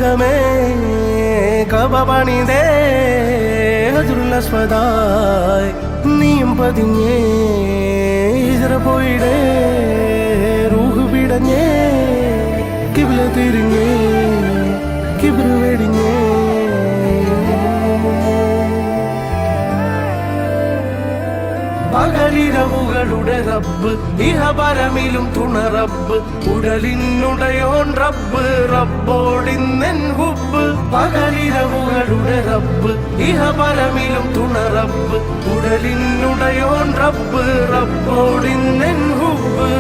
സ്വർഗമേ കബ പണിതേ ഹജറുൽ അസ്വദായി നീയും പതിഞ്ഞേ ഹിജ്റ പോയിടേ റൂഹ് പിടഞ്ഞേ കിബ്ല തിരിഞ്ഞേ കിബ്റ് വെടിഞ്ഞേ പകലിരവുകളുടെ റബ്ബ് ഇഹപരമിലും തുണ റബ്ബ് ഉടലിനുടയോൻ റബ്ബ് റബ്ബോടിന്നെൻ ഹുബ്ബ് പകലിരവുകളുടെ റബ്ബ് ഇഹപരമിലും തുണ റബ്ബ് ഉടലിനുടയോൻ റബ്ബ് റബ്ബോടിന്നെൻ ഹുബ്ബ്